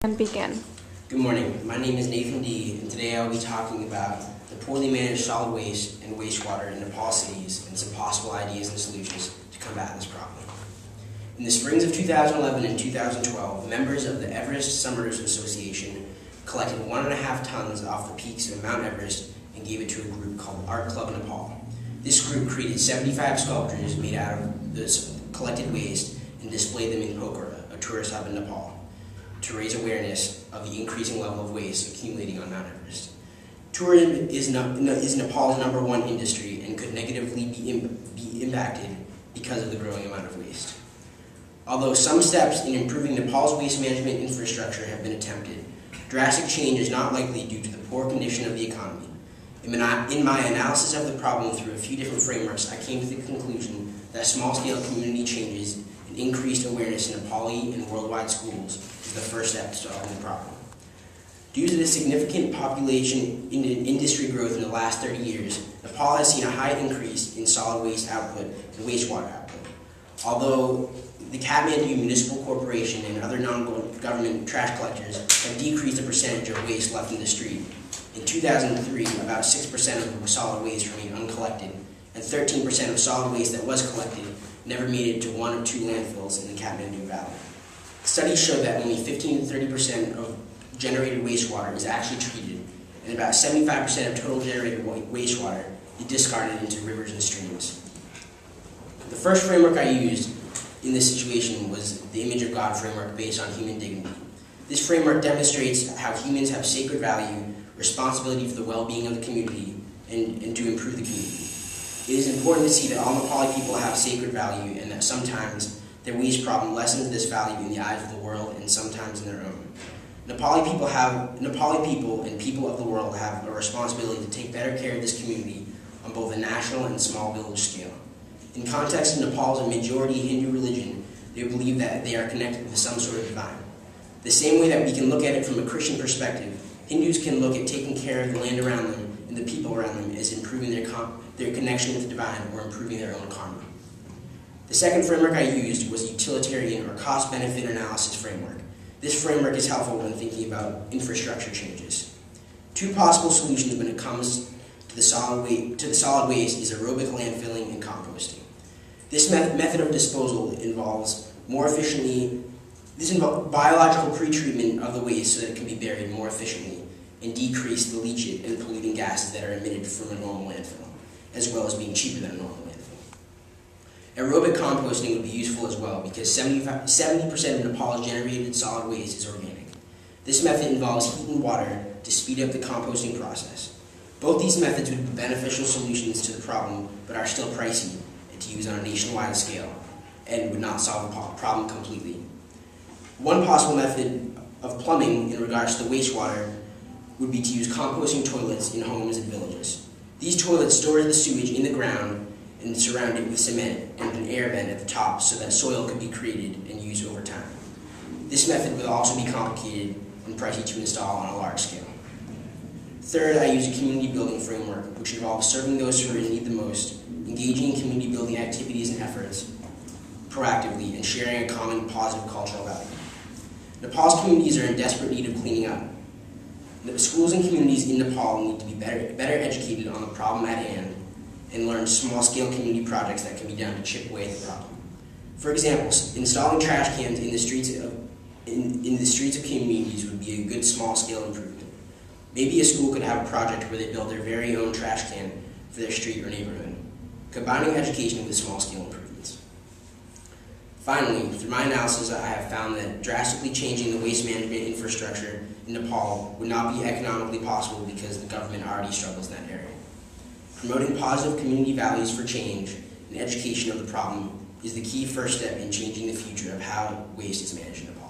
And begin. Good morning. My name is Nathan D, and today I'll be talking about the poorly managed solid waste and wastewater in Nepal cities and some possible ideas and solutions to combat this problem. In the springs of 2011 and 2012, members of the Everest Summers Association collected 1.5 tons off the peaks of Mount Everest and gave it to a group called Art Club Nepal. This group created 75 sculptures made out of this collected waste and displayed them in Pokhara, a tourist hub in Nepal, to raise awareness of the increasing level of waste accumulating on Mount Everest. Tourism is Nepal's #1 industry and could negatively be impacted because of the growing amount of waste. Although some steps in improving Nepal's waste management infrastructure have been attempted, drastic change is not likely due to the poor condition of the economy. In my analysis of the problem through a few different frameworks, I came to the conclusion that small-scale community changes and increased awareness in Nepali and worldwide schools is the first step to solving the problem. Due to the significant population industry growth in the last 30 years, Nepal has seen a high increase in solid waste output and wastewater output. Although the Kathmandu Municipal Corporation and other non-government trash collectors have decreased the percentage of waste left in the street, in 2003, about 6% of the solid waste remained uncollected, and 13% of solid waste that was collected never made it to 1 or 2 landfills in the Kathmandu Valley. Studies show that only 15 to 30% of generated wastewater is actually treated, and about 75% of total generated wastewater is discarded into rivers and streams. The first framework I used in this situation was the Image of God framework based on human dignity. This framework demonstrates how humans have sacred value, responsibility for the well-being of the community, and to improve the community. It is important to see that all Nepali people have sacred value and that sometimes their waste problem lessens this value in the eyes of the world and sometimes in their own. Nepali people and people of the world have a responsibility to take better care of this community on both a national and small village scale. In context of Nepal's majority Hindu religion, they believe that they are connected with some sort of divine. The same way that we can look at it from a Christian perspective, Hindus can look at taking care of the land around them and the people around them as improving their connection with the divine or improving their own karma. The second framework I used was a utilitarian or cost-benefit analysis framework. This framework is helpful when thinking about infrastructure changes. Two possible solutions when it comes to the solid waste is aerobic landfilling and composting. This method of disposal involves biological pretreatment of the waste so that it can be buried more efficiently and decrease the leachate and polluting gases that are emitted from a normal landfill, as well as being cheaper than a normal landfill. Aerobic composting would be useful as well because 70% of Nepal's generated solid waste is organic. This method involves heat and water to speed up the composting process. Both these methods would be beneficial solutions to the problem, but are still pricey to use on a nationwide scale and would not solve the problem completely. One possible method of plumbing in regards to the wastewater would be to use composting toilets in homes and villages. These toilets store the sewage in the ground and surround it with cement and an air vent at the top so that soil could be created and used over time. This method would also be complicated and pricey to install on a large scale. Third, I use a community building framework, which involves serving those who are in need the most, engaging in community building activities and efforts proactively, and sharing a common positive cultural value. Nepal's communities are in desperate need of cleaning up. The schools and communities in Nepal need to be better educated on the problem at hand and learn small-scale community projects that can be done to chip away at the problem. For example, installing trash cans in the streets of communities would be a good small-scale improvement. Maybe a school could have a project where they build their very own trash can for their street or neighborhood, combining education with small-scale improvements. Finally, through my analysis, I have found that drastically changing the waste management infrastructure in Nepal would not be economically possible because the government already struggles in that area. Promoting positive community values for change and education of the problem is the key first step in changing the future of how waste is managed in Nepal.